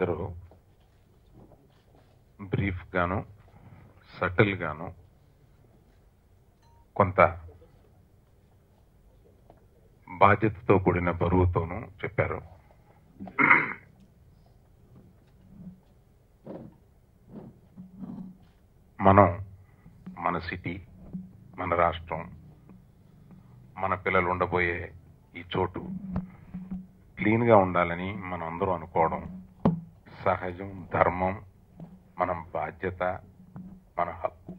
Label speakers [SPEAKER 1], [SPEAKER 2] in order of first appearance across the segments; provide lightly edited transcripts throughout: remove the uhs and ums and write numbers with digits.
[SPEAKER 1] మీరిద్దరూ బ్రీఫ్ గాను సటిల్ గాను కొంత బాధ్యతతో కూడిన బరువుతోనూ చెప్పారు. మనం మన సిటీ, మన రాష్ట్రం, మన పిల్లలు ఉండబోయే ఈ చోటు క్లీన్గా ఉండాలని మనం అందరూ అనుకోవడం సహజం, ధర్మం, మన బాధ్యత, మన హక్కు.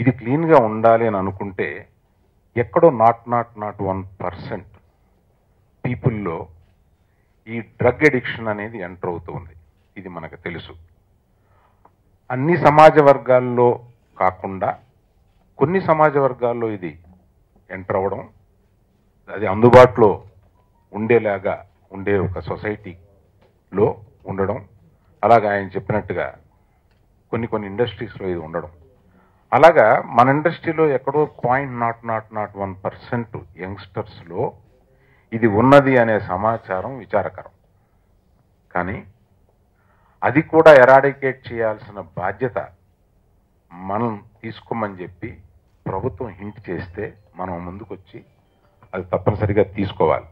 [SPEAKER 1] ఇది క్లీన్గా ఉండాలి అని అనుకుంటే ఎక్కడో నాట్ 1% పీపుల్లో ఈ డ్రగ్ అడిక్షన్ అనేది ఎంటర్ అవుతుంది. ఇది మనకు తెలుసు. అన్ని సమాజ వర్గాల్లో కాకుండా కొన్ని సమాజ వర్గాల్లో ఇది ఎంటర్ అవ్వడం, అది అందుబాటులో ఉండేలాగా ఉండే ఒక సొసైటీలో ఉండడం, అలాగా ఆయన చెప్పినట్టుగా కొన్ని ఇండస్ట్రీస్లో ఇది ఉండడం, అలాగా మన ఇండస్ట్రీలో ఎక్కడో 0.001% యంగ్స్టర్స్లో ఇది ఉన్నది అనే సమాచారం విచారకరం. కానీ అది కూడా ఎరాడికేట్ చేయాల్సిన బాధ్యత మనం తీసుకోమని చెప్పి ప్రభుత్వం హింట్ చేస్తే మనం ముందుకొచ్చి అది తప్పనిసరిగా తీసుకోవాలి.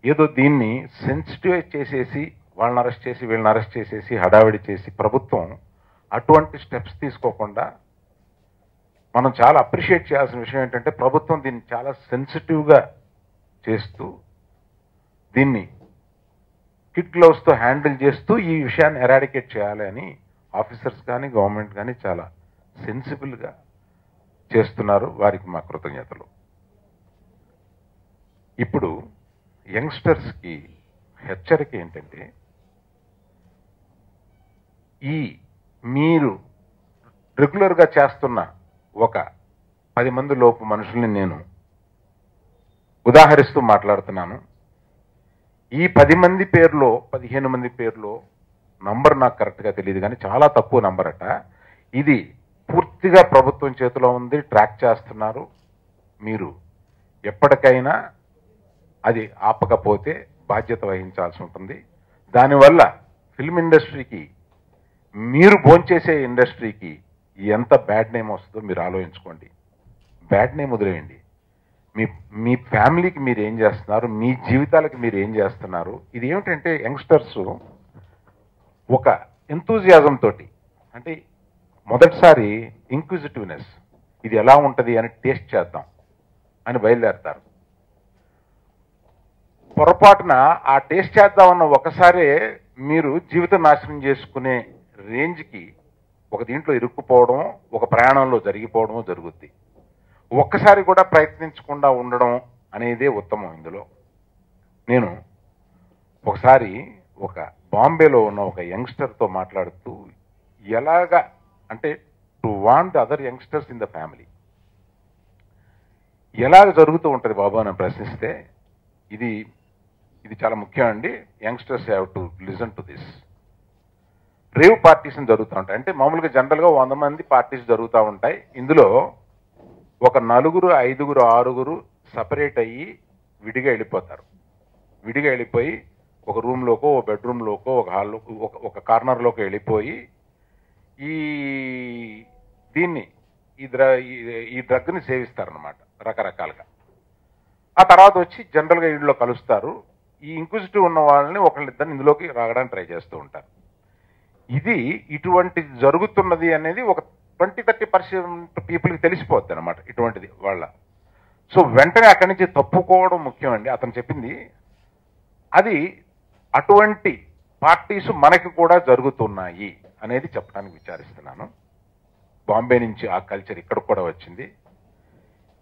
[SPEAKER 1] ఏదో దీన్ని సెన్సిటివైజ్ చేసేసి వాళ్ళని అరెస్ట్ చేసి వీళ్ళని అరెస్ట్ చేసేసి హడావిడి చేసి ప్రభుత్వం అటువంటి స్టెప్స్ తీసుకోకుండా మనం చాలా అప్రిషియేట్ చేయాల్సిన విషయం ఏంటంటే ప్రభుత్వం దీన్ని చాలా సెన్సిటివ్గా చేస్తూ దీన్ని కిడ్ గ్లౌస్తో హ్యాండిల్ చేస్తూ ఈ విషయాన్ని ఎరాడికేట్ చేయాలి అని ఆఫీసర్స్ కానీ గవర్నమెంట్ కానీ చాలా సెన్సిబుల్గా చేస్తున్నారు. వారికి మా కృతజ్ఞతలు. ఇప్పుడు యంగ్స్టర్స్కి హెచ్చరిక ఏంటంటే, ఈ మీరు రెగ్యులర్గా చేస్తున్న ఒక 10 మంది లోపు మనుషుల్ని నేను ఉదాహరిస్తూ మాట్లాడుతున్నాను. ఈ 10 మంది పేర్లో 15 మంది పేర్లో నంబర్ నాకు కరెక్ట్గా తెలియదు కానీ చాలా తక్కువ నంబర్ అట. ఇది పూర్తిగా ప్రభుత్వం చేతిలో ఉంది, ట్రాక్ చేస్తున్నారు. మీరు ఎప్పటికైనా అది ఆపకపోతే బాధ్యత వహించాల్సి ఉంటుంది. దానివల్ల ఫిల్మ్ ఇండస్ట్రీకి, మీరు భోంచేసే ఇండస్ట్రీకి ఎంత బ్యాడ్ నేమ్ వస్తుందో మీరు ఆలోచించుకోండి. బ్యాడ్ నేమ్ వదిలేయండి. మీ ఫ్యామిలీకి మీరు ఏం చేస్తున్నారు, మీ జీవితాలకి మీరు ఏం చేస్తున్నారు. ఇది ఏమిటంటే యంగ్స్టర్స్ ఒక ఎంతూజియాజం తోటి, అంటే మొదటిసారి ఇంక్విజిటివ్నెస్, ఇది ఎలా ఉంటుంది అని టేస్ట్ చేద్దాం అని బయలుదేరతారు. పొరపాటున ఆ టేస్ట్ చేద్దామన్న ఒకసారే మీరు జీవితం నాశనం చేసుకునే రేంజ్కి ఒక దీంట్లో ఇరుక్కుపోవడం, ఒక ప్రయాణంలో జరిగిపోవడమో జరుగుద్ది. ఒక్కసారి కూడా ప్రయత్నించకుండా ఉండడం అనేదే ఉత్తమం. ఇందులో నేను ఒకసారి ఒక బాంబేలో ఉన్న ఒక యంగ్స్టర్తో మాట్లాడుతూ, ఎలాగా అంటే to want the other youngsters in the family ఎలాగ జరుగుతూ ఉంటుంది బాబు అని ప్రశ్నిస్తే, ఇది చాలా ముఖ్యం అండి, youngsters have to listen to this. Rave parties జరుగుతూ ఉంటాయి. అంటే మామూలుగా జనరల్గా 100 మంది పార్టీస్ జరుగుతూ ఉంటాయి. ఇందులో ఒక 4, 5, 6 సపరేట్ అయ్యి విడిగా వెళ్ళిపోతారు. విడిగా వెళ్ళిపోయి ఒక రూమ్లోకో, ఒక బెడ్రూమ్లోకో, ఒక హాల్లోకి, ఒక కార్నర్లోకి వెళ్ళిపోయి ఈ డ్రగ్ని సేవిస్తారనమాట రకరకాలుగా. ఆ తర్వాత వచ్చి జనరల్గా ఇంట్లో కలుస్తారు. ఈ ఇంక్విజిటివ్ ఉన్న వాళ్ళని ఒకళ్ళిద్దరిని ఇందులోకి రాగడానికి ట్రై చేస్తూ ఉంటారు. ఇటువంటి జరుగుతున్నది అనేది ఒక 20-30% పీపుల్కి తెలిసిపోద్ది అనమాట ఇటువంటిది వాళ్ళ. సో వెంటనే అక్కడి నుంచి తప్పుకోవడం ముఖ్యం అండి. అతను చెప్పింది అది, అటువంటి పార్టీస్ మనకి కూడా జరుగుతున్నాయి అనేది చెప్పడానికి విచారిస్తున్నాను. బాంబే నుంచి ఆ కల్చర్ ఇక్కడ కూడా వచ్చింది.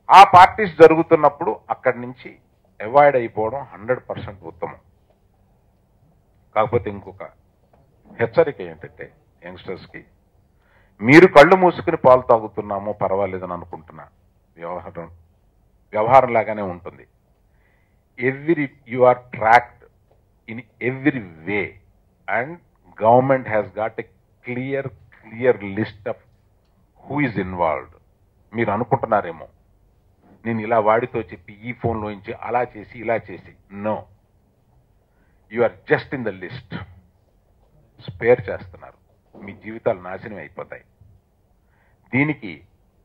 [SPEAKER 1] ఆ పార్టీస్ జరుగుతున్నప్పుడు అక్కడి నుంచి అవాయిడ్ అయిపోవడం 100% ఉత్తమం. కాకపోతే ఇంకొక హెచ్చరిక ఏంటంటే యంగ్స్టర్స్కి, మీరు కళ్ళు మూసుకుని పాలు తాగుతున్నామో పర్వాలేదని అనుకుంటున్నా వ్యవహారం లాగానే ఉంటుంది. You are tracked in every way and government has got a clear list of who is involved. మీరు అనుకుంటున్నారేమో నేను ఇలా వాడితో చెప్పి ఈ ఫోన్లో నుంచి అలా చేసి ఇలా చేసి. No, you are just in the list. Spare చేస్తున్నారు. మీ జీవితాలు నాశనం అయిపోతాయి. దీనికి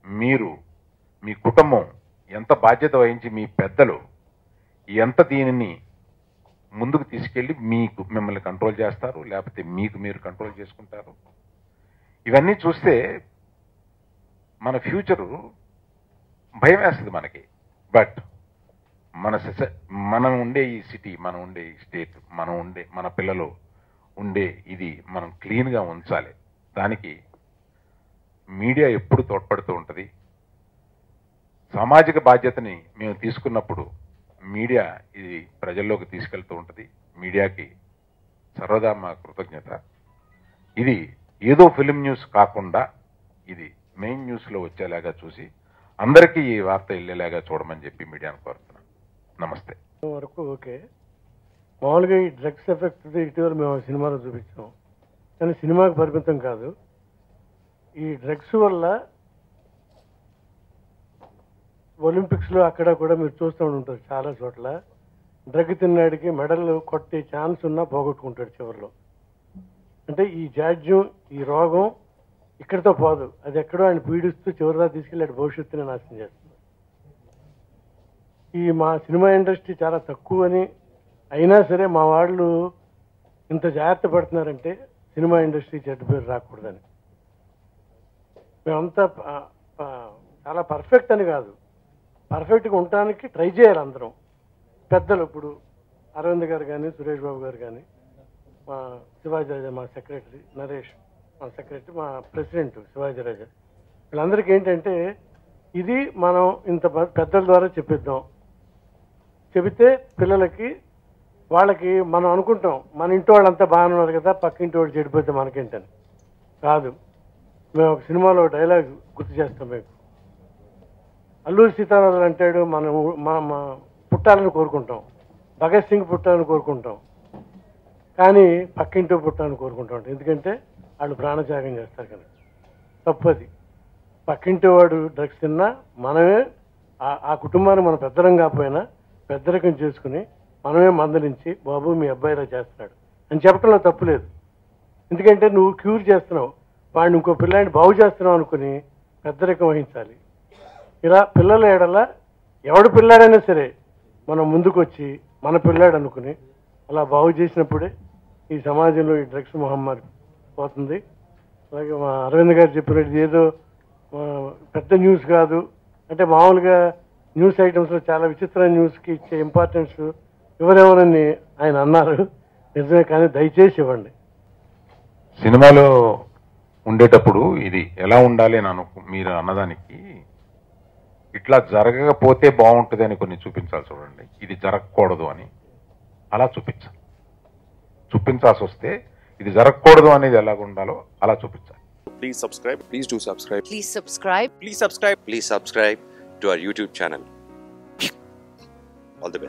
[SPEAKER 1] మీరు, మీ కుటుంబం ఎంత బాధ్యత వహించి, మీ పెద్దలు ఎంత దీనిని ముందుకు తీసుకెళ్ళి మిమ్మల్ని కంట్రోల్ చేస్తారు, లేకపోతే మీకు మీరు కంట్రోల్ చేసుకుంటారు. ఇవన్నీ చూస్తే మన ఫ్యూచరు భయం వేస్తుంది మనకి. బట్ మనం ఉండే ఈ సిటీ, మనం ఉండే ఈ స్టేట్, మన పిల్లలు ఉండే ఇది మనం క్లీన్గా ఉంచాలి. దానికి మీడియా ఎప్పుడు తోడ్పడుతూ ఉంటుంది. సామాజిక బాధ్యతని మేము తీసుకున్నప్పుడు మీడియా ఇది ప్రజల్లోకి తీసుకెళ్తూ ఉంటుంది. మీడియాకి సర్వదా మా కృతజ్ఞత. ఇది ఏదో ఫిలిం న్యూస్ కాకుండా ఇది మెయిన్ న్యూస్లో వచ్చేలాగా చూసి అందరికీ ఈ వార్త వెళ్ళేలాగా చూడమని చెప్పి మీడియాను కోరుతున్నాను. నమస్తే.
[SPEAKER 2] వరకు ఓకే. మామూలుగా ఈ డ్రగ్స్ ఎఫెక్ట్ ఇటీవల మేము సినిమాలో చూపించాం, కానీ సినిమాకి పరిమితం కాదు. ఈ డ్రగ్స్ వల్ల ఒలింపిక్స్లో అక్కడ కూడా మీరు చూస్తూ ఉంటారు, చాలా చోట్ల డ్రగ్ తిన్నాడికి మెడల్ కొట్టే ఛాన్స్ ఉన్నా పోగొట్టుకుంటాడు చివరిలో. అంటే ఈ జాడ్యం, ఈ రోగం ఇక్కడితో పోదు, అది ఎక్కడో ఆయన పీడిస్తూ చివరిదా తీసుకెళ్ళి భవిష్యత్తుని నాశనం చేస్తుంది. ఈ మా సినిమా ఇండస్ట్రీ చాలా తక్కువ అని అయినా సరే మా వాళ్ళు ఇంత జాగ్రత్త పడుతున్నారంటే సినిమా ఇండస్ట్రీ చెడ్డ పేరు రాకూడదని. మేమంతా చాలా పర్ఫెక్ట్ అని కాదు, పర్ఫెక్ట్గా ఉండటానికి ట్రై చేయాలి అందరం. పెద్దలు ఇప్పుడు అరవింద్ గారు కానీ, సురేష్ బాబు గారు కానీ, మా శివాజీ రాజా, మా సెక్రటరీ నరేష్, మా సెక్రటరీ, మా ప్రెసిడెంట్ శివాజీ రాజా, వీళ్ళందరికీ ఏంటంటే ఇది మనం ఇంత పెద్దల ద్వారా చెప్పిద్దాం. చెబితే పిల్లలకి, వాళ్ళకి మనం అనుకుంటాం మన ఇంటి వాళ్ళంతా బాగానే ఉన్నారు కదా, పక్కింటి వాడు చెడిపోతే మనకేంటని. కాదు, మేము ఒక సినిమాలో డైలాగ్ గుర్తు చేస్తాం మీకు. అల్లూరి సీతారామరాజు అంటాడు, మనం పుట్టాలని కోరుకుంటాం, భగత్ సింగ్ పుట్టాలని కోరుకుంటాం, కానీ పక్కింటి పుట్టాలని కోరుకుంటాం. ఎందుకంటే వాళ్ళు ప్రాణత్యాగం చేస్తారు కనుక. తప్పది. పక్కింటి వాడు డ్రగ్స్ తిన్నా మనమే ఆ కుటుంబాన్ని మన పెద్దరం కాకపోయినా పెద్దరికం చేసుకుని మనమే మందలించి, బాబు మీ అబ్బాయి ఇలా చేస్తున్నాడు అని చెప్పడంలో తప్పు లేదు. ఎందుకంటే నువ్వు క్యూర్ చేస్తున్నావు, వాడిని ఇంకో పిల్లాడిని బాగు చేస్తున్నావు అనుకుని పెద్దరికం వహించాలి. ఇలా పిల్లల ఏడల ఎవడు పిల్లాడైనా సరే మనం ముందుకు వచ్చి మన పిల్లాడు అనుకుని అలా బాగు చేసినప్పుడే ఈ సమాజంలో ఈ డ్రగ్స్ మహమ్మారి పోతుంది. అలాగే మా అరవింద్ గారు చెప్పినట్టు ఏదో పెద్ద న్యూస్ కాదు అంటే, మామూలుగా న్యూస్ ఐటమ్స్లో చాలా విచిత్రమైన న్యూస్కి ఇచ్చే ఇంపార్టెన్స్ ఇవ్వరేమోనని ఆయన అన్నారు. నిజమే, కానీ దయచేసి ఇవ్వండి.
[SPEAKER 1] సినిమాలో ఉండేటప్పుడు ఇది ఎలా ఉండాలి అని మీరు అన్నదానికి, ఇట్లా జరగకపోతే బాగుంటుంది అని కొన్ని చూపించాలి. చూడండి, ఇది జరగకూడదు అని అలా చూపించాల్సి వస్తే ఇది జరగకూడదు అనేది ఎలాగ ఉండాలో అలా చూపించాలి.
[SPEAKER 3] Please subscribe. Please do subscribe.
[SPEAKER 4] Please subscribe.
[SPEAKER 3] Please subscribe. Please subscribe to our YouTube channel. All the best.